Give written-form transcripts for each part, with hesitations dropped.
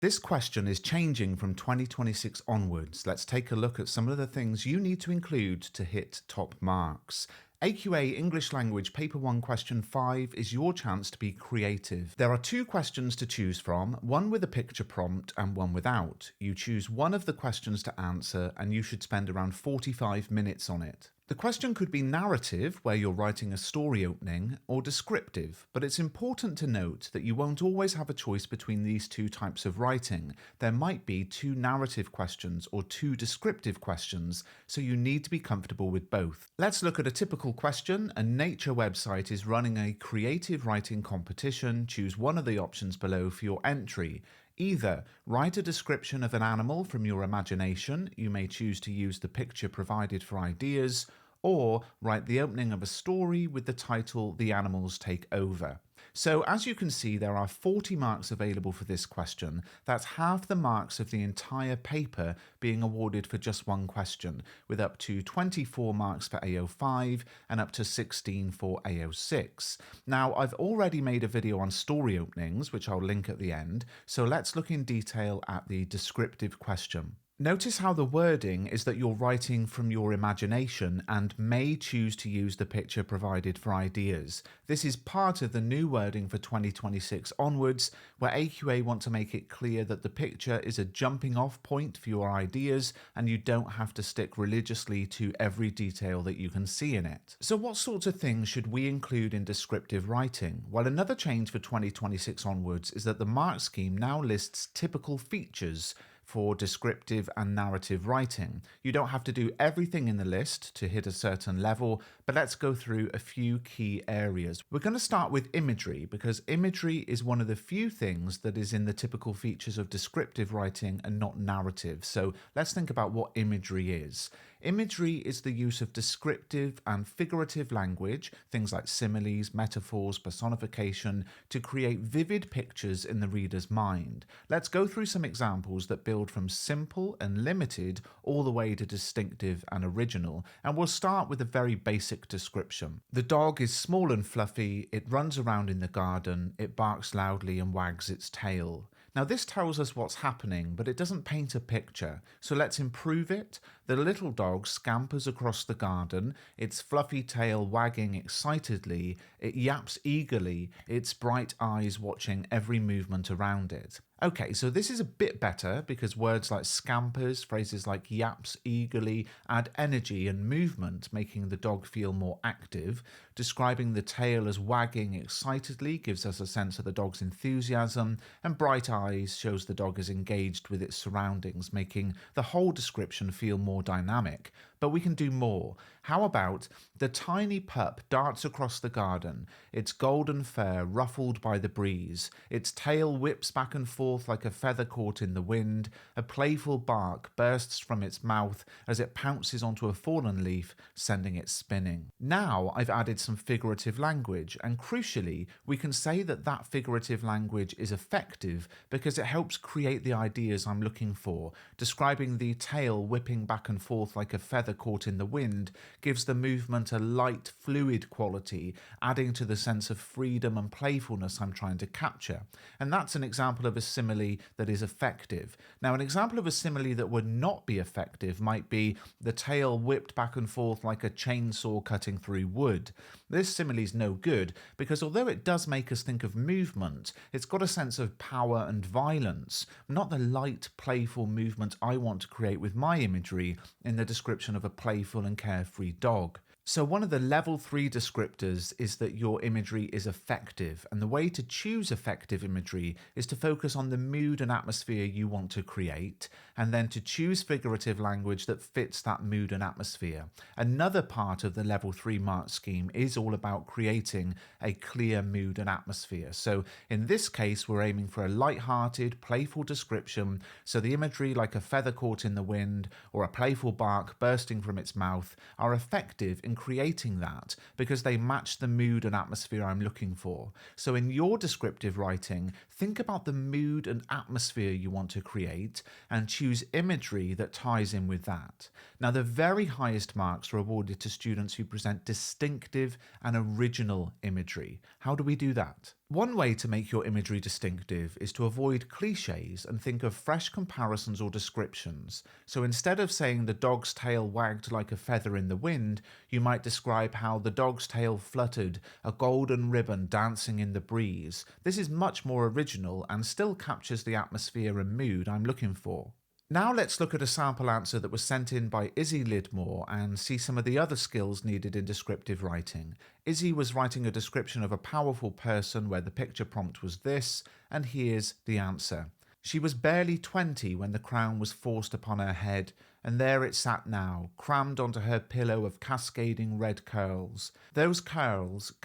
This question is changing from 2026 onwards. Let's take a look at some of the things you need to include to hit top marks. AQA English Language Paper 1 Question 5 is your chance to be creative. There are two questions to choose from, one with a picture prompt and one without. You choose one of the questions to answer and you should spend around 45 minutes on it. The question could be narrative, where you're writing a story opening, or descriptive, but it's important to note that you won't always have a choice between these two types of writing. There might be two narrative questions or two descriptive questions, so you need to be comfortable with both. Let's look at a typical question. A nature website is running a creative writing competition. Choose one of the options below for your entry. Either write a description of an animal from your imagination, you may choose to use the picture provided for ideas, or write the opening of a story with the title The Animals Take Over. So as you can see, there are 40 marks available for this question. That's half the marks of the entire paper being awarded for just one question, with up to 24 marks for AO5 and up to 16 for AO6. Now, I've already made a video on story openings, which I'll link at the end, so let's look in detail at the descriptive question. Notice how the wording is that you're writing from your imagination and may choose to use the picture provided for ideas. This is part of the new wording for 2026 onwards, where AQA want to make it clear that the picture is a jumping off point for your ideas and you don't have to stick religiously to every detail that you can see in it. So what sorts of things should we include in descriptive writing? Well, another change for 2026 onwards is that the mark scheme now lists typical features for descriptive and narrative writing. You don't have to do everything in the list to hit a certain level, but let's go through a few key areas. We're going to start with imagery, because imagery is one of the few things that is in the typical features of descriptive writing and not narrative. So let's think about what imagery is. Imagery is the use of descriptive and figurative language, things like similes, metaphors, personification, to create vivid pictures in the reader's mind. Let's go through some examples that build from simple and limited all the way to distinctive and original, and we'll start with a very basic description. The dog is small and fluffy, it runs around in the garden, it barks loudly and wags its tail. Now this tells us what's happening, but it doesn't paint a picture, so let's improve it. The little dog scampers across the garden, its fluffy tail wagging excitedly, it yaps eagerly, its bright eyes watching every movement around it. Okay, so this is a bit better because words like scampers, phrases like yaps eagerly add energy and movement, making the dog feel more active. Describing the tail as wagging excitedly gives us a sense of the dog's enthusiasm, and bright eyes shows the dog is engaged with its surroundings, making the whole description feel more dynamic. But we can do more. How about the tiny pup darts across the garden, its golden fur ruffled by the breeze, its tail whips back and forth like a feather caught in the wind, a playful bark bursts from its mouth as it pounces onto a fallen leaf, sending it spinning. Now I've added some figurative language, and crucially, we can say that that figurative language is effective because it helps create the ideas I'm looking for. Describing the tail whipping back and forth like a feather caught in the wind gives the movement a light, fluid quality, adding to the sense of freedom and playfulness I'm trying to capture. And that's an example of a simile that is effective. Now, an example of a simile that would not be effective might be the tail whipped back and forth like a chainsaw cutting through wood. This simile is no good because although it does make us think of movement, it's got a sense of power and violence, not the light, playful movement I want to create with my imagery in the description of a playful and carefree dog. So one of the level 3 descriptors is that your imagery is effective, and the way to choose effective imagery is to focus on the mood and atmosphere you want to create, and then to choose figurative language that fits that mood and atmosphere. Another part of the level 3 mark scheme is all about creating a clear mood and atmosphere. So in this case, we're aiming for a light-hearted, playful description, so the imagery like a feather caught in the wind or a playful bark bursting from its mouth are effective in creating that because they match the mood and atmosphere I'm looking for. So in your descriptive writing, think about the mood and atmosphere you want to create and choose imagery that ties in with that. Now, the very highest marks are awarded to students who present distinctive and original imagery. How do we do that? One way to make your imagery distinctive is to avoid cliches and think of fresh comparisons or descriptions. So instead of saying the dog's tail wagged like a feather in the wind, you might describe how the dog's tail fluttered, a golden ribbon dancing in the breeze. This is much more original and still captures the atmosphere and mood I'm looking for. Now let's look at a sample answer that was sent in by Izzy Lidmore and see some of the other skills needed in descriptive writing. Izzy was writing a description of a powerful person where the picture prompt was this, and here's the answer. She was barely 20 when the crown was forced upon her head, and there it sat now, crammed onto her pillow of cascading red curls. Those curls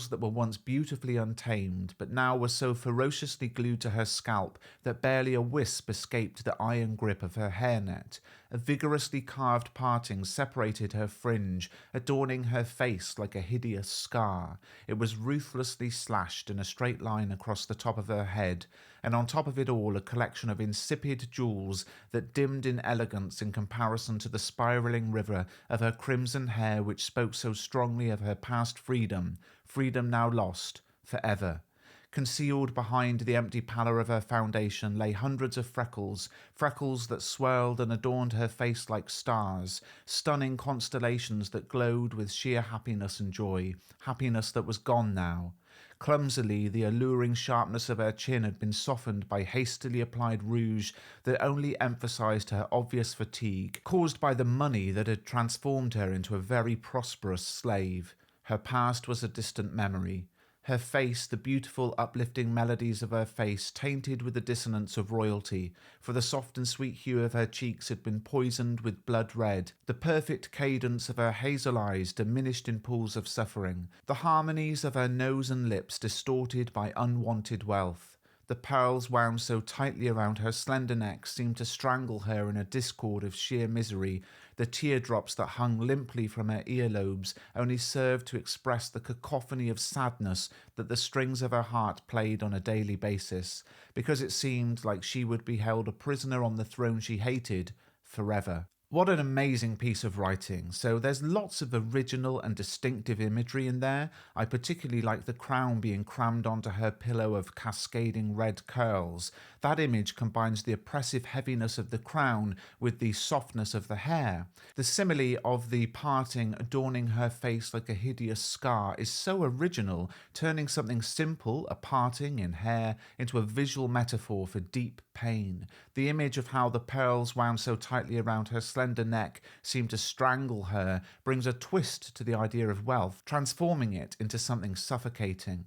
that were once beautifully untamed, but now were so ferociously glued to her scalp that barely a wisp escaped the iron grip of her hairnet. A vigorously carved parting separated her fringe, adorning her face like a hideous scar. It was ruthlessly slashed in a straight line across the top of her head, and on top of it all a collection of insipid jewels that dimmed in elegance in comparison to the spiralling river of her crimson hair which spoke so strongly of her past freedom, freedom now lost forever. Concealed behind the empty pallor of her foundation lay hundreds of freckles, freckles that swirled and adorned her face like stars, stunning constellations that glowed with sheer happiness and joy, happiness that was gone now. Clumsily, the alluring sharpness of her chin had been softened by hastily applied rouge that only emphasized her obvious fatigue, caused by the money that had transformed her into a very prosperous slave. Her past was a distant memory. Her face, the beautiful, uplifting melodies of her face, tainted with the dissonance of royalty, for the soft and sweet hue of her cheeks had been poisoned with blood red, the perfect cadence of her hazel eyes diminished in pools of suffering, the harmonies of her nose and lips distorted by unwanted wealth. The pearls wound so tightly around her slender neck seemed to strangle her in a discord of sheer misery. The teardrops that hung limply from her earlobes only served to express the cacophony of sadness that the strings of her heart played on a daily basis, because it seemed like she would be held a prisoner on the throne she hated forever. What an amazing piece of writing. So there's lots of original and distinctive imagery in there. I particularly like the crown being crammed onto her pillow of cascading red curls. That image combines the oppressive heaviness of the crown with the softness of the hair. The simile of the parting adorning her face like a hideous scar is so original, turning something simple, a parting in hair, into a visual metaphor for deep pain. The image of how the pearls wound so tightly around her slender neck seemed to strangle her brings a twist to the idea of wealth, transforming it into something suffocating.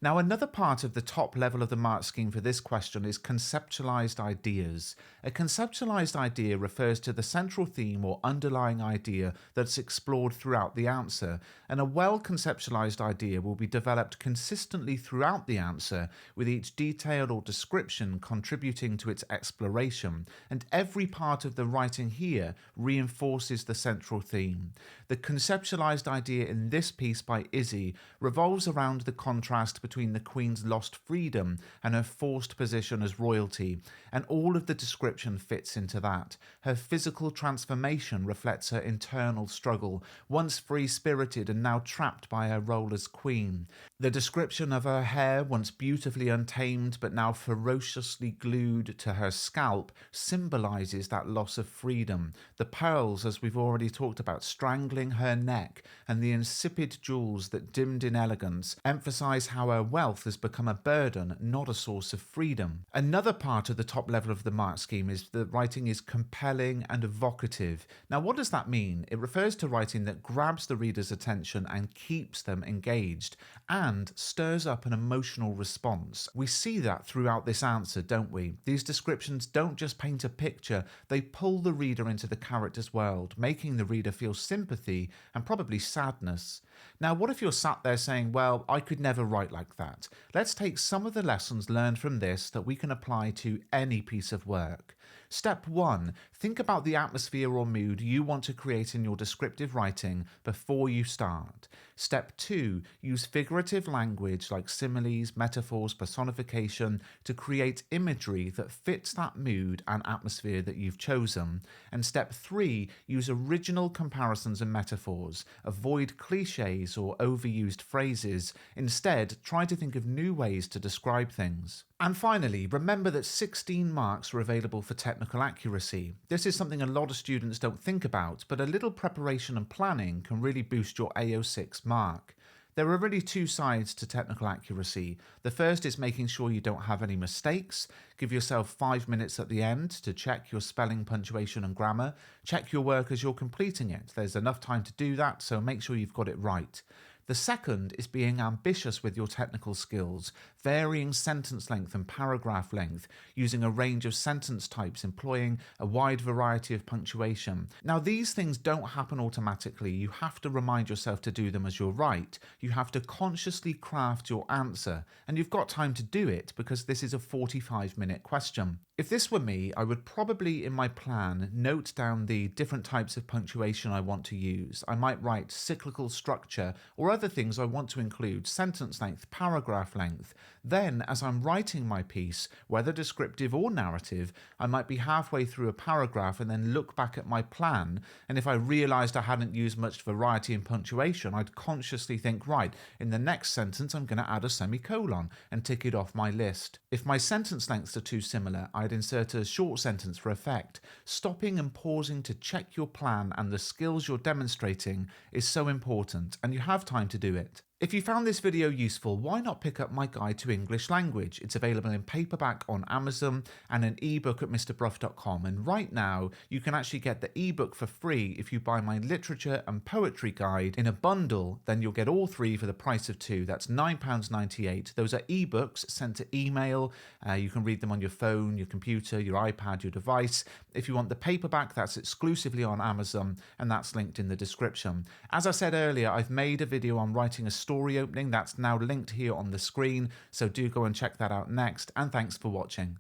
Now, another part of the top level of the mark scheme for this question is conceptualized ideas. A conceptualized idea refers to the central theme or underlying idea that's explored throughout the answer, and a well-conceptualized idea will be developed consistently throughout the answer, with each detail or description contributing to its exploration, and every part of the writing here reinforces the central theme. The conceptualized idea in this piece by Izzy revolves around the contrast between the Queen's lost freedom and her forced position as royalty, and all of the description fits into that. Her physical transformation reflects her internal struggle, once free-spirited and now trapped by her role as Queen. The description of her hair, once beautifully untamed but now ferociously glued to her scalp, symbolizes that loss of freedom. The pearls, as we've already talked about, strangling her neck, and the insipid jewels that dimmed in elegance emphasize how her wealth has become a burden, not a source of freedom. Another part of the top level of the mark scheme is that writing is compelling and evocative. Now, what does that mean? It refers to writing that grabs the reader's attention and keeps them engaged, and stirs up an emotional response. We see that throughout this answer, don't we? These descriptions don't just paint a picture, they pull the reader into the character's world, making the reader feel sympathy and probably sadness. Now, what if you're sat there saying, well, I could never write like that? Let's take some of the lessons learned from this that we can apply to any piece of work. Step 1. Think about the atmosphere or mood you want to create in your descriptive writing before you start. Step 2. Use figurative language like similes, metaphors, personification to create imagery that fits that mood and atmosphere that you've chosen. And step 3. Use original comparisons and metaphors. Avoid cliches cliches or overused phrases. Instead, try to think of new ways to describe things. And finally, remember that 16 marks are available for technical accuracy. This is something a lot of students don't think about, but a little preparation and planning can really boost your AO6 mark. There are really two sides to technical accuracy. The first is making sure you don't have any mistakes. Give yourself 5 minutes at the end to check your spelling, punctuation and grammar. Check your work as you're completing it. There's enough time to do that, so make sure you've got it right. The second is being ambitious with your technical skills, varying sentence length and paragraph length, using a range of sentence types, employing a wide variety of punctuation. Now, these things don't happen automatically. You have to remind yourself to do them as you're right. You have to consciously craft your answer, and you've got time to do it because this is a 45-minute question. If this were me, I would probably, in my plan, note down the different types of punctuation I want to use. I might write cyclical structure or other things I want to include, sentence length, paragraph length. Then, as I'm writing my piece, whether descriptive or narrative, I might be halfway through a paragraph and then look back at my plan, and if I realised I hadn't used much variety in punctuation, I'd consciously think, right, in the next sentence I'm going to add a semicolon and tick it off my list. If my sentence lengths are too similar, I'd insert a short sentence for effect. Stopping and pausing to check your plan and the skills you're demonstrating is so important, and you have time to do it. If you found this video useful, why not pick up my guide to English language? It's available in paperback on Amazon and an ebook at mrbruff.com. And right now, you can actually get the ebook for free if you buy my literature and poetry guide in a bundle. Then you'll get all three for the price of two. That's £9.98. Those are ebooks sent to email. You can read them on your phone, your computer, your iPad, your device. If you want the paperback, that's exclusively on Amazon, and that's linked in the description. As I said earlier, I've made a video on writing a story opening that's now linked here on the screen, so do go and check that out next, and thanks for watching.